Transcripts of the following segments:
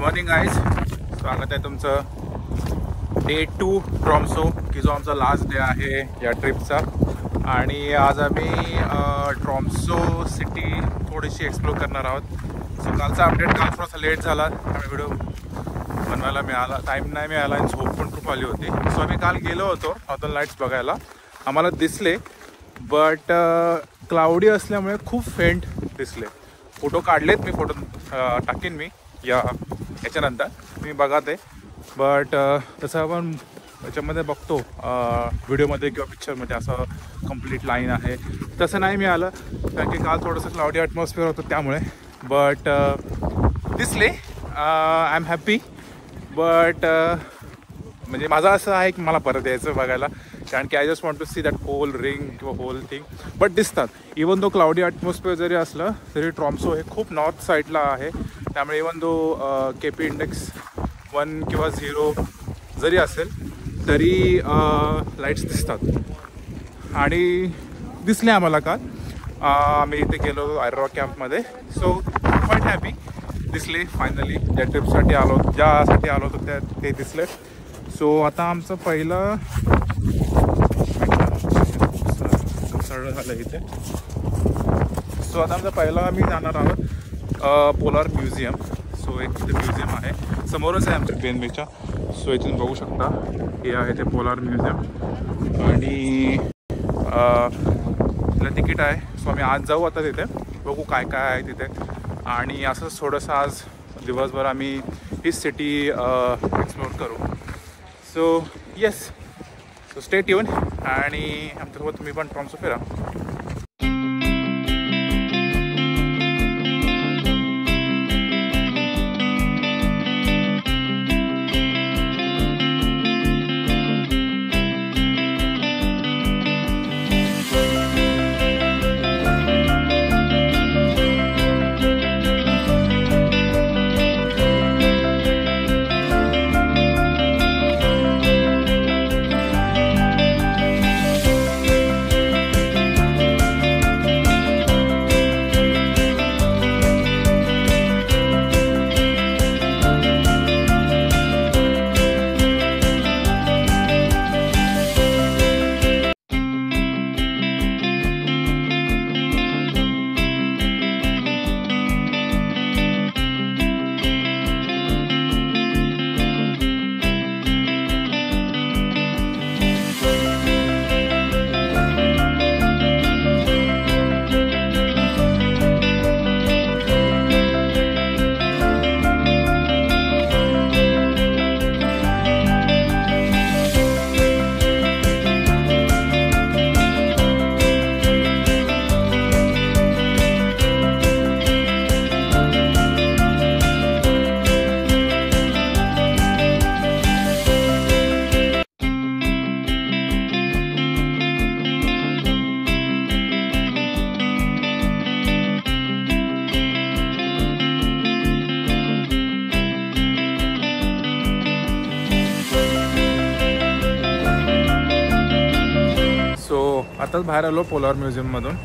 Morning guys, स्वागत आहे तुमचं डे 2 ट्रॉम्सो की जो आमचा लास्ट डे आहे या ट्रिपचा. आणि आज आम्ही ट्रॉम्सो सिटी थोडीशी एक्सप्लोर करणार आहोत. सो कालचा अपडेट काल थोडासा लेट झाला, त्यामुळे व्हिडिओ बनवायला मिळाला, टाईम नाही मिळाला आणि झोप पण खूप आली होती. सो आम्ही काल गेलो होतो नॉर्दर्न लाईट्स बघायला. आम्हाला दिसले बट क्लाउडी असल्यामुळे खूप फेंट दिसले. फोटो काढलेत मी, फोटो टाकेन मी याच्यानंतर, मी बघा ते. बट तसं आपण याच्यामध्ये बघतो व्हिडिओमध्ये किंवा पिक्चरमध्ये असं कंप्लीट लाईन आहे, तसं नाही मिळालं कारण की काल थोडंसं क्लाउडी ॲटमॉस्फिअर होतं त्यामुळे. बट दिसले, आय एम हॅपी. बट म्हणजे माझं असं आहे की मला परत यायचं बघायला, कारण की I just want to see that whole ring किंवा होल थिंग. बट दिसतात, इवन दो क्लाउडी ॲटमॉस्फिअर जरी असलं तरी ट्रॉम्सो हे खूप नॉर्थ साईडला आहे, त्यामुळे इवन दो KP इंडेक्स 1 किंवा 0 जरी असेल तरी लाईट्स दिसतात. आणि दिसले आम्हाला काल. आम्ही इथे गेलो आयरॉक कॅम्पमध्ये. So quite happy. दिसले फायनली, ज्या ट्रिपसाठी आलो, ज्यासाठी आलो होतो ते दिसले. सो आता आमचं पहिलं सगळं झालं इथे. सो आता आमचं पहिला आम्ही जाणार आहोत पोलार म्युझियम. सो एक तिथे म्युझियम आहे, समोरच आहे आमच्या PNBच्या. सो इथून बघू शकता, हे आहे ते पोलार म्युझियम. आणि तिला तिकीट आहे. सो आम्ही आज जाऊ आता तिथे, बघू काय काय आहे तिथे. आणि असंच थोडंसं आज दिवसभर आम्ही ही सिटी एक्सप्लोर करू. So yes, so stay tune आणि आमच्यासोबत तुम्ही पण ट्रॉम्सो फिरा. आताच बाहेर आलो पोलार म्युझियममधून.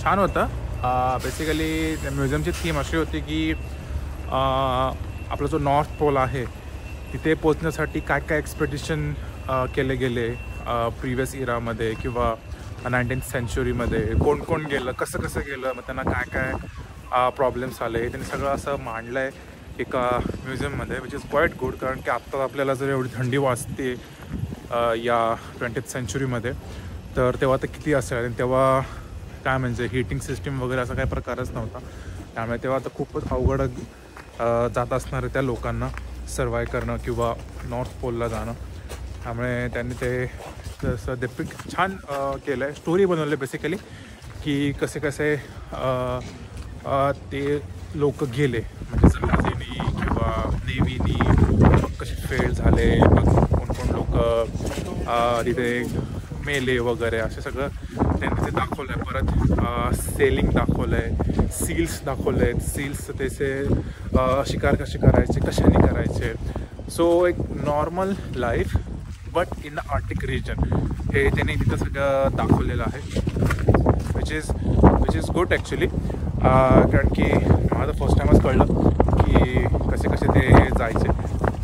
छान होतं. बेसिकली त्या म्युझियमची थीम अशी होती की आपला जो नॉर्थ पोल आहे तिथे पोचण्यासाठी काय काय एक्सपेडिशन केले गेले प्रिव्हियस इरामध्ये किंवा 19th सेंचुरीमध्ये, कोण कोण गेलं, कसं कसं गेलं, मग त्यांना काय काय प्रॉब्लेम्स आले, त्यांनी सगळं असं मांडलं आहे एका म्युझियममध्ये, विच इज क्वाईट गुड. कारण की आत्ता आपल्याला जर एवढी थंडी वाजते या 20th सेंचुरीमध्ये, तर तेव्हा तर किती असेल. आणि तेव्हा काय म्हणजे हीटिंग सिस्टीम वगैरे असा काही प्रकारच नव्हता, त्यामुळे तेव्हा तर खूपच अवघड जात असणार आहे त्या लोकांना सर्वाईव्ह करणं किंवा नॉर्थ पोलला जाणं. त्यामुळे त्यांनी ते तसं देपिक छान केलं आहे, स्टोरी बनवली बेसिकली की कसे कसे ते लोक गेले, म्हणजे जहाजीनी किंवा नेव्हीनी कसे फेल झाले, कोण कोण लोक तिथे मेले वगैरे, असे सगळं त्यांनी ते दाखवलं आहे. परत सेलिंग दाखवलं आहे, सील्स दाखवले आहेत, सील्स त्याचे शिकार कसे करायचे, कशाने करायचे. सो एक normal life but in the Arctic region हे त्यांनी तिथं सगळं दाखवलेलं आहे, विच इज गुड ॲक्च्युली. कारण की मला फर्स्ट टाईमच कळलं की कसे कसे ते जायचे.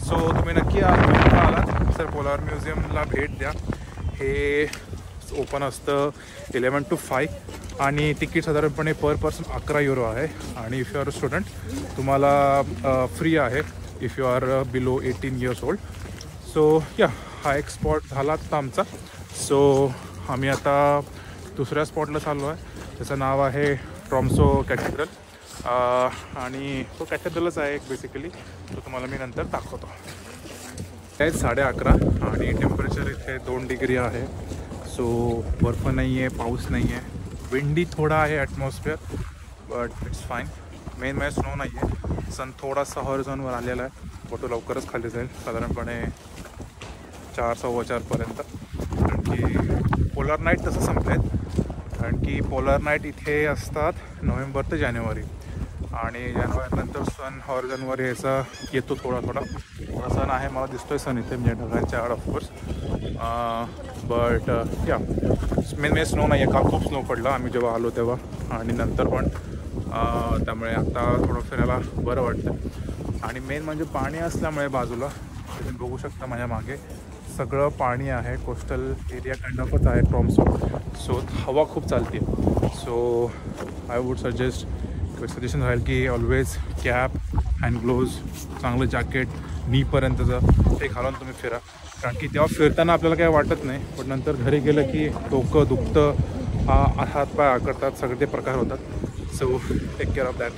सो तुम्ही नक्की आलात तर पोलार म्युझियमला भेट द्या. हे ओपन असतं 11 to 5 आणि तिकीट साधारणपणे पर पर्सन 11 युरो आहे. आणि if you are a student तुम्हाला फ्री आहे if you are below 18 years old. So yeah हा एक स्पॉट झाला आता आमचा. सो आम्ही आता दुसऱ्या स्पॉटला चाललो आहे. त्याचं नाव आहे ट्रॉम्सो कॅथेड्रल. आणि तो कॅथेड्रलच आहे एक बेसिकली. तो तुम्हाला मी नंतर दाखवतो. आहे 11:30 आणि टेम्परेचर इथे 2 डिग्री आहे. सो बर्फ नाही आहे, पाऊस नाही आहे, विंडी थोडा आहे atmosphere, but it's fine. Main म्हणजे स्नो नाही आहे. सन थोडासा हॉरिझॉनवर आलेला आहे, पण तो लवकरच खाली जाईल साधारणपणे 4-4:15पर्यंत. कारण की पोलार नाईट तसं संपले आहेत. कारण की पोलार नाईट इथे असतात नोव्हेंबर ते जानेवारी. आणि जानेवारीनंतर सन हॉरिझॉनवर यायचा येतो थोडा सण आहे. मला दिसतोय सण इथे म्हणजे ढगाच्या आड ऑफकोर्स. बट या मेन स्नो नाही आहे. काल खूप स्नो पडला आम्ही जेव्हा आलो तेव्हा, आणि नंतर पण. त्यामुळे आता थोडं फिरायला बरं वाटतं. आणि मेन म्हणजे पाणी असल्यामुळे बाजूला तुम्ही बघू शकता माझ्या मागे सगळं पाणी आहे. कोस्टल एरिया काइंड ऑफच आहे ट्रॉम्सो. सो हवा खूप चालते. सो आय वूड सजेशन राहील की ऑलवेज कॅप, हँड ग्लोव्ज, चांगलं जॅकेट नीपर्यंतचं ते घालून तुम्ही फिरा. कारण की तेव्हा फिरताना आपल्याला काही वाटत नाही, पण नंतर घरी गेलं की डोकं दुखतं, हातपाय आकडतात, सगळे ते प्रकार होतात. So take care of that.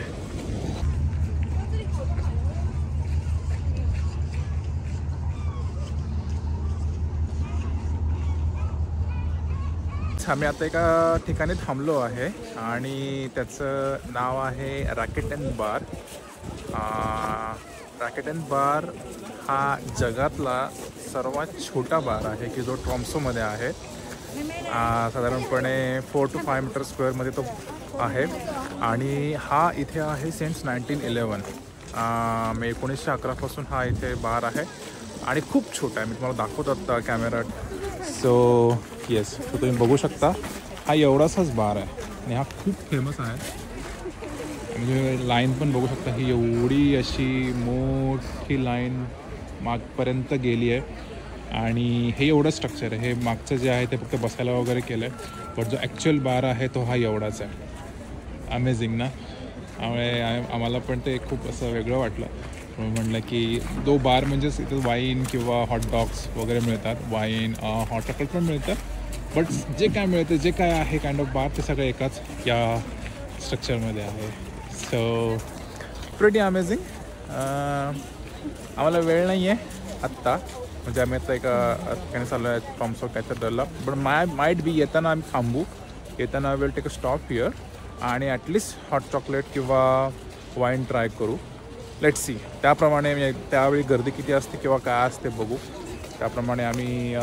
आम्ही आता एका ठिकाणी थांबलो आहे आणि त्याचं नाव आहे racket and bar. Racket and bar हा जगातला सर्वात छोटा बार आहे की जो ट्रॉम्सोमध्ये आहे. साधारणपणे 4 to 5 मीटर स्क्वेअरमध्ये तो आहे. आणि हा इथे आहे सिन्स 1911. 1911 हा इथे बार आहे आणि खूप छोटा आहे. मी तुम्हाला दाखवतो आता कॅमेरात. सो येस, तो तुम्ही बघू शकता. हा एवढासाच बार आहे आणि हा खूप फेमस आहे. म्हणजे लाईन पण बघू शकता, ही एवढी अशी मोठी लाईन मागपर्यंत गेली आहे. आणि हे एवढं स्ट्रक्चर आहे. हे मागचं जे आहे ते फक्त बसायला वगैरे केलं आहे, बट जो ॲक्च्युअल बार आहे तो हा एवढाच आहे. अमेझिंग ना. त्यामुळे आम्हाला पण ते खूप असं वेगळं वाटलं. म्हटलं की तो बार म्हणजेच इथं वाईन किंवा हॉटडॉग्स वगैरे मिळतात. वाईन, हॉट चॉकलेट पण मिळतं, बट जे काय मिळतं, जे काय आहे काइंड ऑफ बार, ते सगळं एकाच या स्ट्रक्चरमध्ये आहे. So pretty amazing. आम्हाला वेळ नाही आहे आत्ता, म्हणजे आम्ही आता एका ठिकाणी चाललो आहे ट्रॉम्सो कॅथेड्रलला. बट माईट बी येताना आम्ही थांबू. येताना will take a stop here आणि ॲटलिस्ट हॉट चॉकलेट किंवा वाईन ट्राय करू. Let's see. त्याप्रमाणे म्हणजे त्यावेळी गर्दी किती असते किंवा काय असते बघू. त्याप्रमाणे आम्ही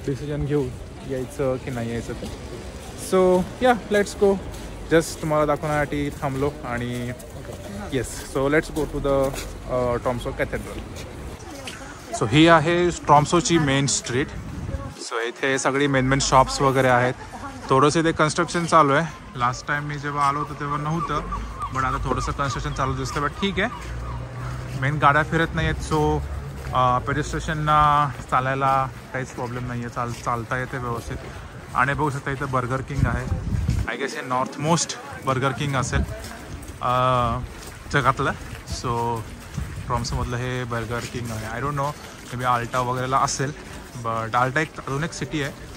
डिसिजन घेऊ यायचं की नाही यायचं ते. सो या लेट्स गो. जस्ट तुम्हाला दाखवण्यासाठी थांबलो आणि yes. So let's go to the Tromso cathedral. So ही आहे ट्रॉम्सोची मेन स्ट्रीट. सो इथे सगळी मेन शॉप्स वगैरे आहेत. थोडंसं इथे कन्स्ट्रक्शन चालू आहे. लास्ट टाईम मी जेव्हा आलो होतो तेव्हा नव्हतं, पण आता थोडंसं कन्स्ट्रक्शन चालू दिसतं. बट ठीक आहे, मेन गाड्या फिरत नाही आहेत. सो पेडिस्ट्रेशनना चालायला काहीच प्रॉब्लेम नाही आहे. चालता येते व्यवस्थित. आणि बघू शकता इथं बर्गर किंग आहे. आय गेस हे नॉर्थ मोस्ट बर्गर किंग असेल जगातलं. सो ट्रॉम्सोमधलं हे बर्गर किंग आहे. I don't know, may be ultra वगैरेला असेल, बट आल्टा अजून एक सिटी आहे.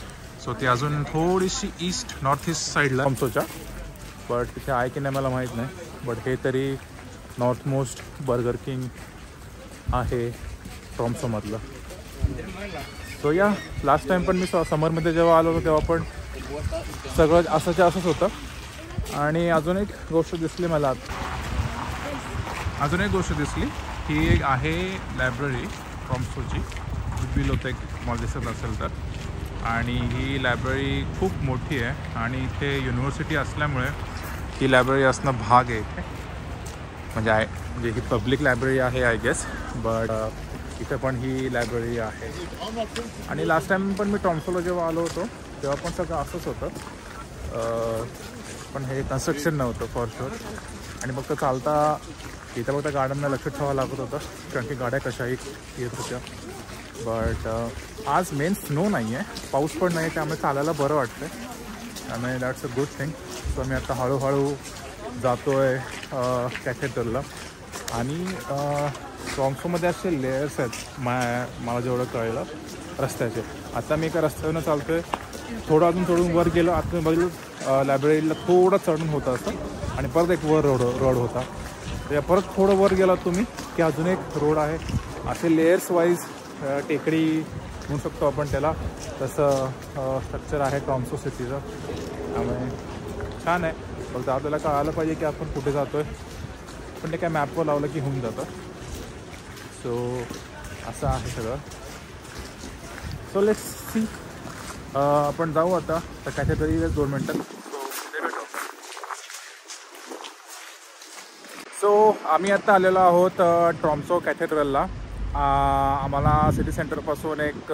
सो ती अजून थोडीशी नॉर्थ ईस्ट साईडला ट्रॉम्सोच्या, बट तिथे आहे की नाही मला माहीत नाही. बट हे तरी नॉर्थ मोस्ट बर्गर किंग आहे ट्रॉम्सोमधलं. सो या लास्ट टाईम पण मी समरमध्ये जेव्हा आलो होतो तेव्हा पण सगळं असंच होतं. आणि अजून एक गोष्ट दिसली मला, ही एक आहे लायब्ररी ट्रॉम्सोची. बिल होतं एक मला दिसत असेल तर. आणि ही लायब्ररी खूप मोठी आहे आणि इथे युनिव्हर्सिटी असल्यामुळे ही लायब्ररी असणं भाग आहे इथे. म्हणजे ही पब्लिक लायब्ररी आहे आय गेस, बट इथे पण ही लायब्ररी आहे. आणि लास्ट टाईम पण मी ट्रॉम्सोला जेव्हा आलो होतो तेव्हा पण सगळं असंच होतं, पण हे कन्स्ट्रक्शन नव्हतं फॉर शुअर. आणि फक्त चालता इथं फक्त गाड्यांना लक्ष ठेवावं लागत होतं कारण की गाड्या कशाही येत होत्या. बट आज मेन स्नो नाही आहे, पाऊस पण नाही, त्यामुळे चालायला बरं वाटतं. त्यामुळे that's a good thing. So मी आता हळूहळू जातो आहे कॅथेड्रलला. आणि ट्रॉम्सोमध्ये असे लेयर्स आहेत मला जेवढं कळलं रस्त्याचे. आता मी एका रस्त्यावरून चालतो आहे, थोडं अजून वर गेलं आतून बघितलं लायब्ररीला थोडं चढून होतं असं आणि परत एक वर रोड होता. तर परत थोडं वर गेला तुम्ही की अजून एक रोड आहे. असे लेयर्स वाईज टेकडी म्हणू शकतो आपण त्याला, तसं स्ट्रक्चर आहे ट्रॉम्सो सिटीचं. त्यामुळे छान आहे. फक्त आपल्याला कळायला पाहिजे की आपण कुठे जातो आहे, पण ते काय मॅपवर लावलं की होऊन जातं. सो असं आहे सगळं. So let's see. आपण जाऊ आता तर कॅथेड्रल 2 मिनटं. सो आम्ही आत्ता आलेलो आहोत ट्रॉम्सो कॅथेड्रलला. आम्हाला सिटी सेंटरपासून एक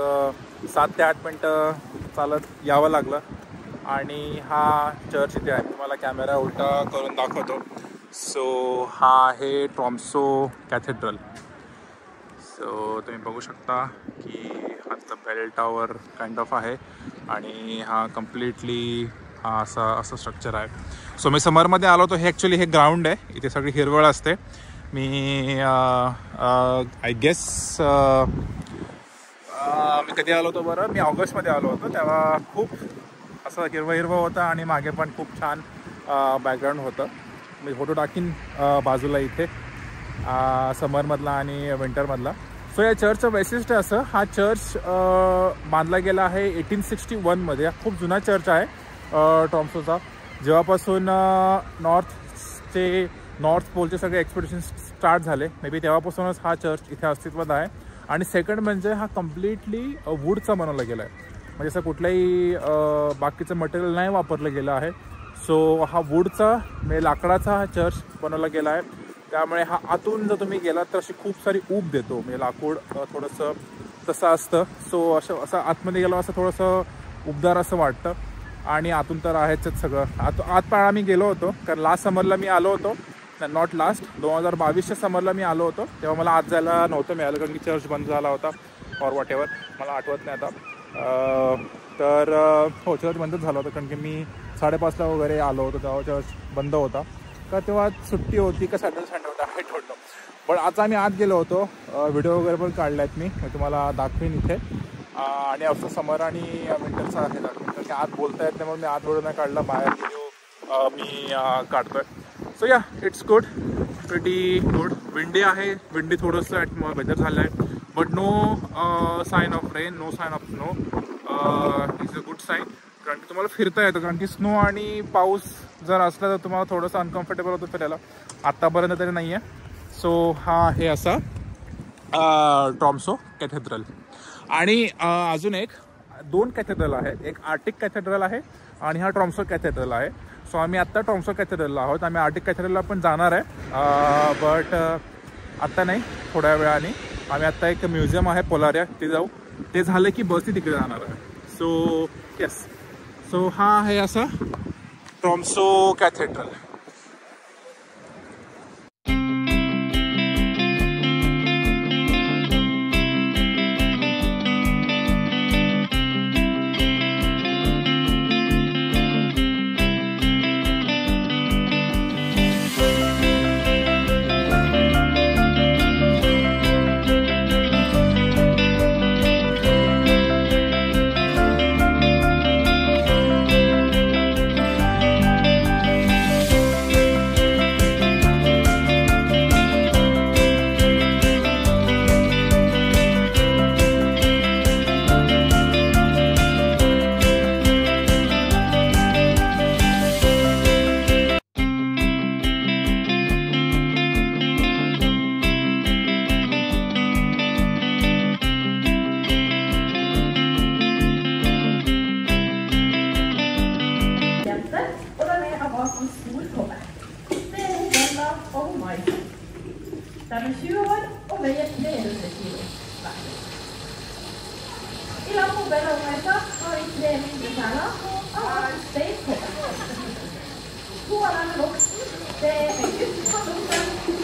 7 ते 8 मिनटं चालत यावं लागलं. आणि हा चर्च इथे आहे, तुम्हाला कॅमेरा उलटा करून दाखवतो. सो हा आहे ट्रॉम्सो कॅथेड्रल. सो तुम्ही बघू शकता की हा बेल टॉवर काइंड ऑफ आहे आणि हा कम्प्लिटली हा असं स्ट्रक्चर आहे. सो मी समरमध्ये आलो होतो. हे ॲक्च्युली हे ग्राउंड आहे, इथे सगळी हिरवळ असते. मी आय गेस मी कधी आलो होतो बरं, मी ऑगस्टमध्ये आलो होतो. तेव्हा खूप असं हिरवं होतं आणि मागे पण खूप छान बॅकग्राऊंड होतं. मी फोटो टाकीन बाजूला इथे समरमधला आणि विंटरमधला. सो या चर्चचं वैशिष्ट्य असं, हा चर्च बांधला गेला आहे 1861मध्ये. हा खूप जुना चर्च आहे ट्रॉम्सोचा. जेव्हापासून नॉर्थ पोलचे सगळे एक्सपेडिशन स्टार्ट झाले, मे बी तेव्हापासूनच हा चर्च इथे अस्तित्वात आहे. आणि सेकंड म्हणजे हा कम्प्लिटली वूडचा बनवला गेला आहे, म्हणजे असं कुठलंही बाकीचं मटेरियल नाही वापरलं गेलं आहे. सो हा वूडचा म्हणजे लाकडाचा हा चर्च बनवला गेला आहे. त्यामुळे हा आतून जर तुम्ही गेलात तर अशी खूप सारी ऊब देतो, म्हणजे लाकूड थोडंसं तसं असतं. सो असं आतमध्ये गेलं असं थोडंसं उबदार असं वाटतं. आणि आतून तर आहेच सगळं. आत पण आम्ही गेलो होतो कारण लास्ट समरला मी आलो होतो, नॉट लास्ट 2022च्या समरला मी आलो होतो. तेव्हा मला आत जायला नव्हतं मिळालं कारण की चर्च बंद झाला होता फॉर वॉट एव्हर, मला आठवत नाही आता. तर हो, चर्च बंदच झाला होता कारण की मी 5:30ला वगैरे आलो होतो, तेव्हा चर्च बंद होता का तेव्हा सुट्टी होती का सॅटर्डे होता हे ठरलं. पण आता आम्ही आत गेलो होतो, व्हिडिओ वगैरे पण काढले आहेत मी तुम्हाला दाखवीन इथे. आणि असं समर आणि विंटरचा आहे दाखवीन कारण की आत बोलता येत नाही म्हणून मी आत व्हिडिओ नाही काढला, बाहेर व्हिडिओ मी काढतोय. So yeah it's good, pretty good. Windy आहे, विंडी थोडंसं वेदर झालं आहे, but no sign of rain, no sign of snow. It's a good sign कारण की तुम्हाला फिरता येतं. कारण की स्नो आणि पाऊस जर असला तर तुम्हाला थोडंसं अनकम्फर्टेबल होतं फिरायला. आत्तापर्यंत तरी नाही आहे. सो हा आहे असा ट्रॉम्सो कॅथेड्रल. आणि अजून 2 कॅथेड्रल आहेत, एक आर्टिक कॅथेड्रल आहे आणि हा ट्रॉम्सो कॅथेड्रल आहे. सो आम्ही आत्ता ट्रॉम्सो कॅथेड्रलला आहोत. आम्ही आर्टिक कॅथेड्रलला पण जाणार आहे, बट आत्ता नाही, थोड्या वेळाने. आम्ही आत्ता एक म्युझियम आहे पोलारिया, ते जाऊ. ते झालं की बसने तिकडे जाणार आहे. सो येस, सो हा आहे असा Tromsø cathedral. Den är 20 år och väger 300 kilo. I lampobelongetta har vi 3 mindre kärnor och alla steg på. 2 av dem är vuxna Det är Egypten,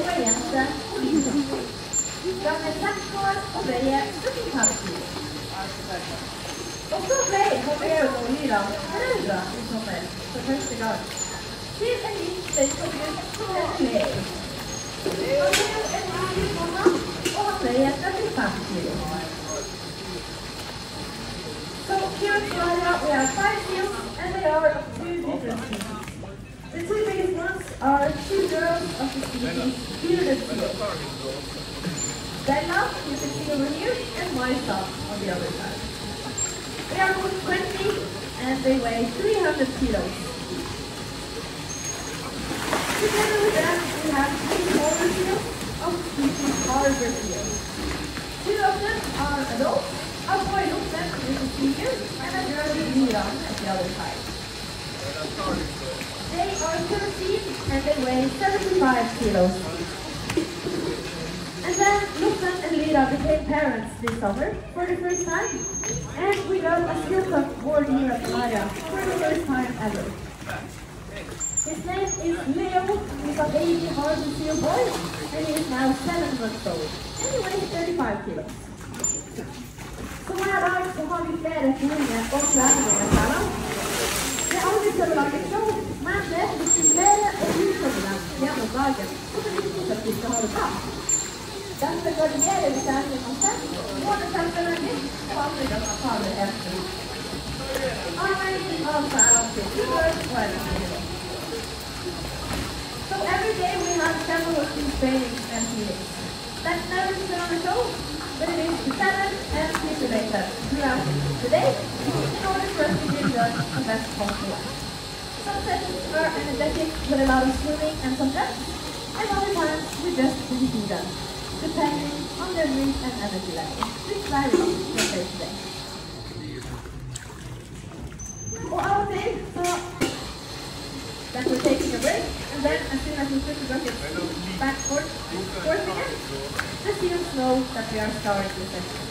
Orienten och Libanon. De är 6 år och väger 75 kilo. Och så har vi och Lyra föräldrar i sommar för första gången. Till en liten kugge som heter Leo. Han är en liten mamma och han väger 35 kilo. So here in Florida we have 5 seals and they are of 2 different species. The 2 biggest ones are 2 girls of the species bearded seal. Bella is a seal renew and myself on the other side. They are both 20 and they weigh 300 kilos. Together with them we have 3 smaller seals of the species harbor seal. 2 of them are adults. A boy looks at is a senior and a girl is Mira at the other side. They are 13 and they weigh 75 kilos. And then Lupin and Lira became parents this summer for the first time. And we got a seal cup born here at Maya for the first time ever. His name is Leo, he's a baby harbor seal boy, and he is now 7 months old. And he weighs 35 kilos. Så hver dag så har vi flere filmer og treninger. Det er aldri til å lage show, men det er å stimulere og utfordre dem gjennom dagen, og det er viktig at vi skal ha det bra. Derfor varierer vi trening og sett, både temperatur og andre ganger tar det efter. Avhengig av særlig til humør og energi. So every day we have several of these trainings and meetings. That's never been on the show. But it is to challenge and stimulate them throughout the day in order for us to give them the best possible life. Some sessions are energetic with a lot of swimming and some reps, and other times we just do them, depending on their mood and energy level, which varies from day to day. Og av og til så that we're taking a break, and then as soon as we put the bucket back forth again, the seals know that we are starting the session.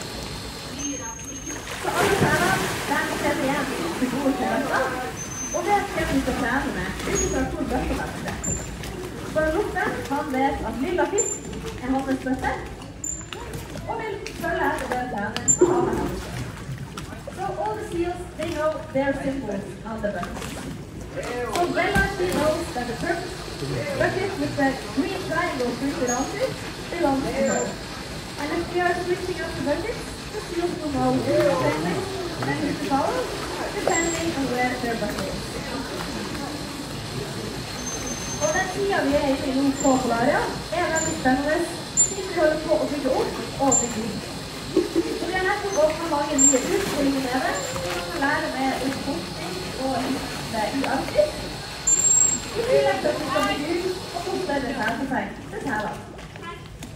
Så alle sammen, der kjenner igjen til gode tjenester, og det skal vi til å trene med, ut fra hvor bøttene er det. For Lupin, han vet at lilla fisk er hans bøtte, og vil følge etter den trenen og ha med hans. So all the seals, they know their symbols on the bucket. So Bella, she knows that the purple bucket with the green triangle printed onto it belongs to her. And if we are switching up the buckets, the seals will know who is standing and who to follow, depending on where their bucket is. Og den tiden vi er inne i nå på Polaria er veldig spennende, siden vi holder på å bygge opp og bygge ut. Så vi har nettopp åpnet mange nye utstillinger nede, hvor man kan lære mer om forskning og i Arktis. I tillegg til at vi skal bygge ut og oppstelle seg til tæler.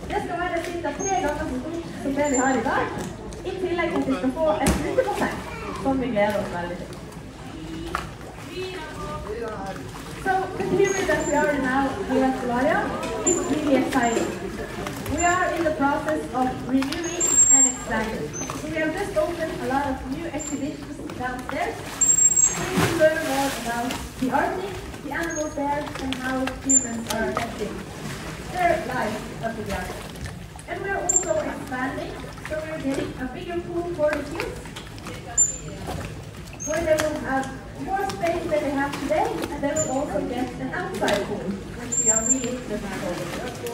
Det skal være ca. 3 ganger så stort som det vi har i dag, i tillegg til at vi skal få et utebasseng, som vi gleder oss veldig til. So the period that we are in now here at Polaria is really exciting. We are in the process of renewing and expanding. So we have just opened a lot of new exhibitions downstairs. We can learn more about the Arctic, the animals there, and how humans are affecting their life up in the Arctic. And we are also expanding, so we are getting a bigger pool for the kids, where they will have more space than they have today, and they will also get an outside pool, which we are really looking forward to.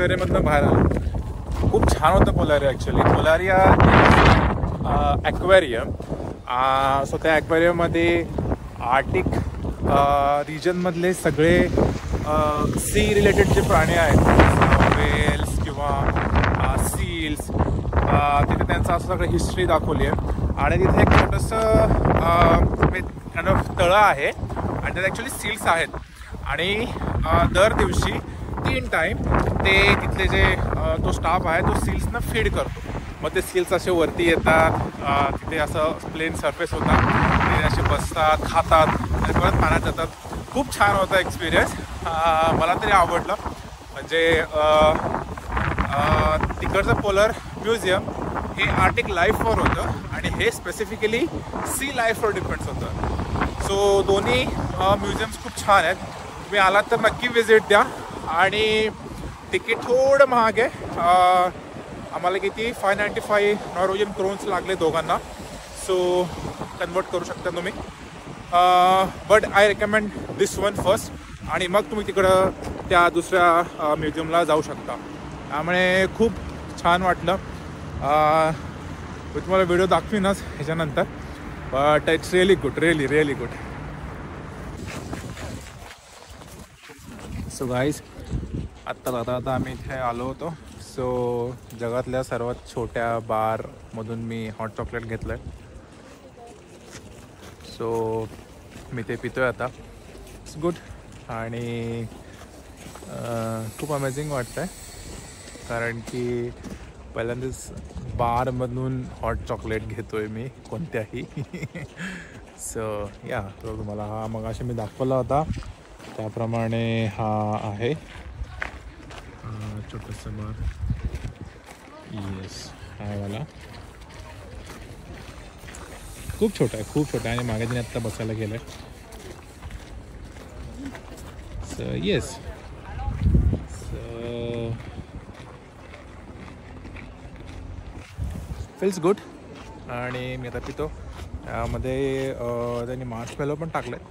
पोलारियामधनं बाहेर आलो. खूप छान होतं Polaria. Actually Polaria aquarium. So त्या ॲक्वेरियममध्ये Arctic रिजनमधले सगळे C related जे प्राणी आहेत वेल्स किंवा सील्स तिथे त्यांचं असं सगळं हिस्ट्री दाखवली आहे आणि तिथे एक छोटंसं काइंड ऑफ तळं आहे आणि त्यात ॲक्च्युली सील्स आहेत आणि दर दिवशी 3 टाईम ते तिथले जे तो स्टाफ आहे तो सील्सना फीड करतो. मग ते सील्स असे वरती येतात, तिथे असं प्लेन सरफेस होता, ते असे बसतात, खातात आणि परत पाण्यात जातात. खूप छान होता एक्सपिरियन्स, मला तरी आवडलं. म्हणजे तिकडचं पोलर म्युझियम हे आर्टिक लाईफवर होतं आणि हे स्पेसिफिकली सी लाईफवर डिपेंड्स होतं. सो दोन्ही म्युझियम्स खूप छान आहेत. तुम्ही आलात तर नक्की विजिट द्या. आणि तिकीट थोडं महाग आहे, आम्हाला किती 595 नॉर्वेजियन क्रोन्स लागले दोघांना. सो कन्वर्ट करू शकता तुम्ही. But I recommend this one first आणि मग तुम्ही तिकडं त्या दुसऱ्या म्युझियमला जाऊ शकता. त्यामुळे खूप छान वाटलं. मी तुम्हाला व्हिडिओ दाखवीनच ह्याच्यानंतर, but it's really good, really good. So guys, आता आम्ही इथे आलो होतो. सो जगातल्या सर्वात छोट्या बारमधून मी हॉट चॉकलेट घेतलं आहे. सो मी ते पितो आहे आता. इट्स गुड आणि खूप अमेझिंग वाटतं आहे कारण की पहिल्यांदाच बारमधून हॉट चॉकलेट घेतो आहे मी कोणत्याही. सो या, तो तुम्हाला हा मगाशी मी दाखवला होता त्याप्रमाणे हा आहे छोटंसं बार. येस, हा वाला खूप छोटा आहे आणि मागे तिने आत्ता बसायला गेलं आहे. So yes, so feels good आणि मी आता पितो. त्यामध्ये त्यांनी मार्शमेलो पण टाकलं आहे,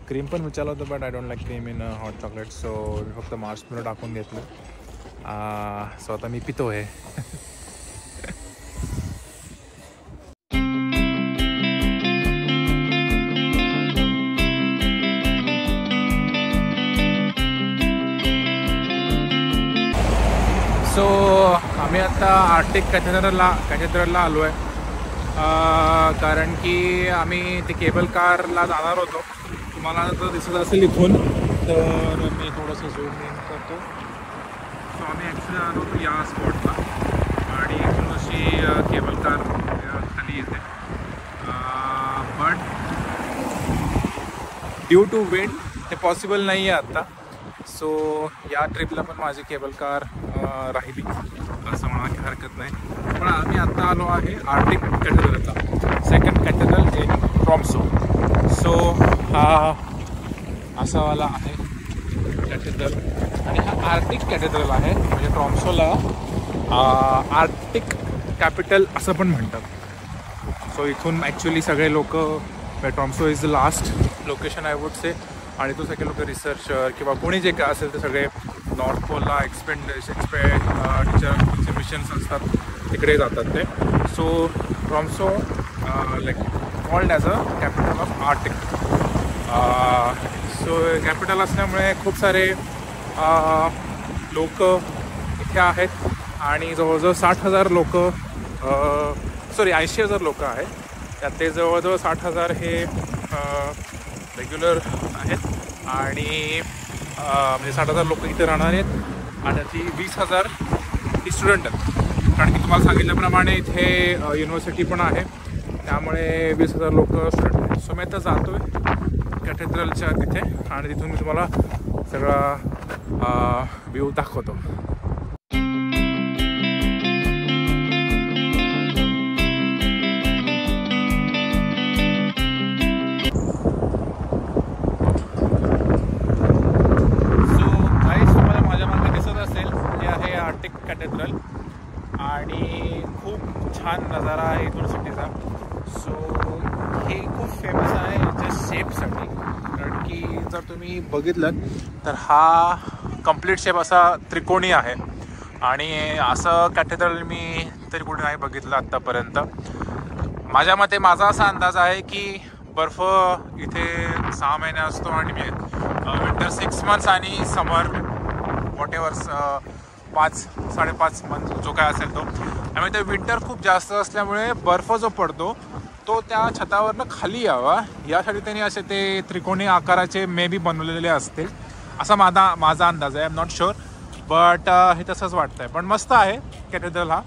क्रीम पण विचारलं होतं, but I don't like cream in hot chocolate. So मी फक्त मार्शमेलो टाकून घेतलं. सो आता मी पितो आहे. सो आम्ही आता आर्टिक कॅथेड्रलला आलो आहे कारण की आम्ही ते केबल कारला जाणार होतो. तुम्हाला जर दिसत असेल इथून तर मी थोडंसं झूम इन करतो. सो आम्ही ॲक्च्युली आलो होतो या स्पॉटला आणि इथून अशी केबल कार खाली येते. बट ड्यू टू विंड ते पॉसिबल नाही आहे आत्ता. सो या ट्रिपला पण माझी केबल कार राहिली असं म्हणायला काही हरकत नाही. पण आम्ही आत्ता आलो आहे आर्टिक कॅथेड्रलला, second cathedral in Tromso. So हा असावाला आहे कॅथेड्रल आणि हा आर्टिक कॅथेड्रल आहे. म्हणजे ट्रॉम्सोला आर्टिक कॅपिटल असं पण म्हणतात. सो इथून ॲक्च्युली सगळे लोक, Tromso is the last location I would say, आणि तो सगळे लोक रिसर्चर किंवा कोणी जे काय असेल ते सगळे नॉर्थ पोलला टीचरचे मिशन्स असतात तिकडे जातात ते. So Tromso like called as a capital of Arctic. So capital असल्यामुळे खूप सारे लोक इथे आहेत आणि जवळजवळ 60,000 लोक, 80,000 लोक आहेत. त्यात ते जवळजवळ 60,000 हे रेग्युलर आहेत आणि म्हणजे 60,000 लोक इथे राहणार आहेत आणि ती 20,000 ही स्टुडंट आहेत. कारण की तुम्हाला सांगितल्याप्रमाणे इथे युनिव्हर्सिटी पण आहे, त्यामुळे 20,000 लोक स्टुडंट आहेत. सो मी आता जातो आहे कॅथेड्रलच्या तिथे आणि तिथून मी तुम्हाला सगळा व्ह्यू दाखवतो. कॅथेड्रल आणि खूप छान नजारा आहे इथून सिटीचा. सो हे खूप फेमस आहे याच्या शेपसाठी, कारण की जर तुम्ही बघितलं तर हा कम्प्लीट शेप असा त्रिकोणी आहे आणि असं कॅथेड्रल मी तरी कुठे नाही बघितलं आत्तापर्यंत. माझ्या मते माझा असा अंदाज आहे की बर्फ इथे 6 महिने असतो आणि विंटर 6 मंथ्स आणि समर वॉट एव्हर 5-5.5 मंथ जो काय असेल तो. त्यामुळे ते विंटर खूप जास्त असल्यामुळे बर्फ जो पडतो तो त्या छतावरनं खाली यावा यासाठी त्यांनी असे ते त्रिकोणी आकाराचे मे बी बनवलेले असतील असा माझा अंदाज आहे. I am not sure but हे तसंच वाटतं आहे. पण मस्त आहे कॅथेड्रल हा.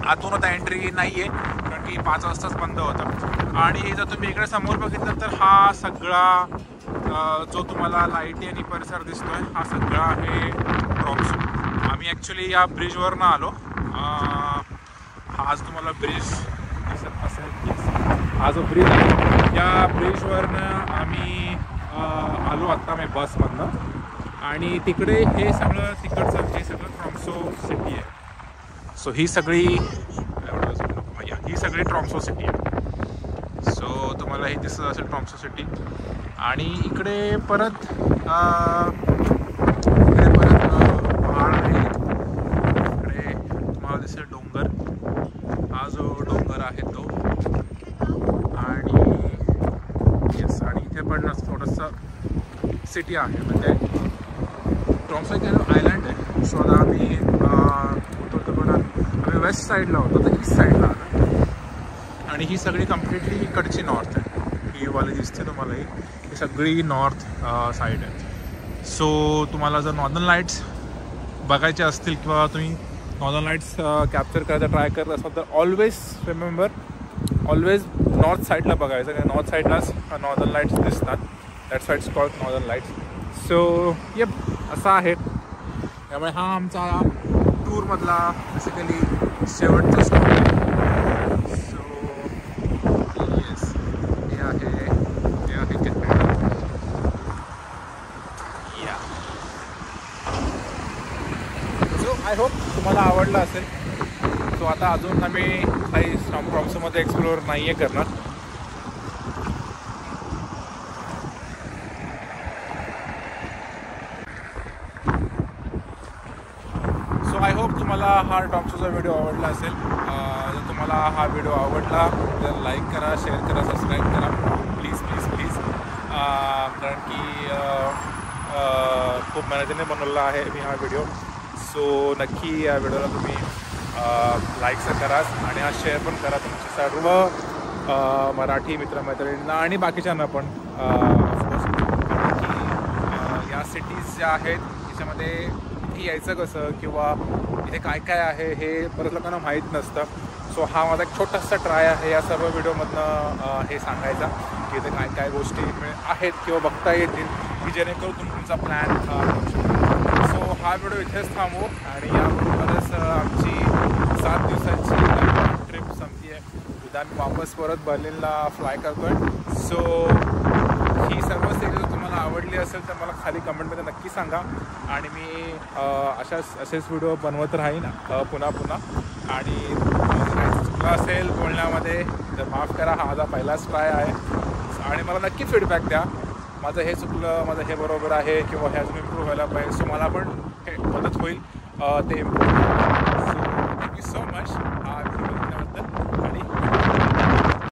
आतून आता एंट्री नाही आहे कारण की 5 वाजताच बंद होतं. आणि जर तुम्ही इकडे समोर बघितलं तर हा सगळा जो तुम्हाला लाईटी आणि परिसर दिसतोय हा सगळा आहे ट्रॉम्सो. आम्ही ॲक्च्युली या ब्रिजवरनं आलो. हा जो तुम्हाला ब्रिज दिसत असेल हा जो ब्रिज आहे या ब्रिजवरनं आम्ही आलो आत्ता मी बसमधनं. आणि तिकडे हे सगळं तिकडचं हे सगळं ट्रॉम्सो सिटी आहे. सो ही सगळी ट्रॉम्सो सिटी आहे. सो तुम्हाला हे दिसत असेल ट्रॉम्सो सिटी. आणि इकडे परत पहाड आहे. इकडे तुम्हाला दिसेल डोंगर. हा जो डोंगर आहे तो. आणि येस आणि इथे पण थोडंसं सिटी आहे. म्हणजे ट्रॉम्सो एक आयलँड आहे. सो आता आम्ही होतो तर पण आम्ही वेस्ट साईडला होतो तर ईस्ट साईडला आलो. आणि ही सगळी कम्प्लिटली इकडची नॉर्थ आहे. ही वाली दिसते तुम्हाला ही सगळी नॉर्थ साईड आहे. सो तुम्हाला जर नॉर्दर्न लाईट्स बघायचे असतील किंवा तुम्ही नॉर्दर्न लाईट्स कॅप्चर करायचा ट्राय करत असाल तर ऑलवेज रिमेंबर ऑलवेज नॉर्थ साईडला बघायचं कारण नॉर्थ साईडलाच नॉर्दर्न लाईट्स दिसतात. That's why it's called northern lights. So Yelp असं आहे. त्यामुळे हा आमचा टूरमधला बेसिकली शेवटचा स्टॉप आहे. सो येस हे आहे कॅथेड्रल. या सो आय होप तुम्हाला आवडलं असेल. सो आता अजून आम्ही काही ट्रॉम्सोमध्ये एक्सप्लोअर नाही आहे करणार. आय होप तुम्हाला हा ट्रॉम्सोचा व्हिडिओ आवडला असेल. जर तुम्हाला हा व्हिडिओ आवडला तर लाईक करा, शेअर करा, सबस्क्राईब करा प्लीज प्लीज प्लीज. कारण की खूप मेहनतीने बनवला आहे मी हा व्हिडिओ. सो नक्की या व्हिडिओला तुम्ही लाईक करा आणि हा शेअर पण करा तुमच्या सर्व मराठी मित्रमैत्रिणींना आणि बाकीच्यांना पण. ऑफकोर्स कारण की या सिटीज ज्या आहेत त्याच्यामध्ये यायचं कसं किंवा इथे काय काय आहे हे बऱ्याच लोकांना माहीत नसतं. सो हा माझा एक छोटासा ट्राय आहे या सर्व व्हिडिओमधनं हे सांगायचा की इथे काय काय गोष्टी आहेत किंवा बघता येतील की जेणेकरून तुमचा प्लॅन करू शकतो. सो हा व्हिडिओ इथेच थांबवू आणि याबरोबरच आमची 7 दिवसाची ट्रिप संपली आहे. उद्या आम्ही वापस परत बर्लिनला फ्लाय करतो आहे. सो ही सर्व सिरीज तुम्हाला आवडली असेल तर मला खाली कमेंटमध्ये नक्की सांगा आणि मी असेच व्हिडिओ बनवत राहीन पुन्हा पुन्हा. आणि चुकलं असेल बोलण्यामध्ये तर माफ करा. हा माझा पहिलाच ट्राय आहे आणि मला नक्की फीडबॅक द्या. माझं हे चुकलं, माझं हे बरोबर आहे किंवा हे अजून इम्प्रूव्ह व्हायला पाहिजे. सो मला पण हे मदत होईल ते improve. So thank you so much.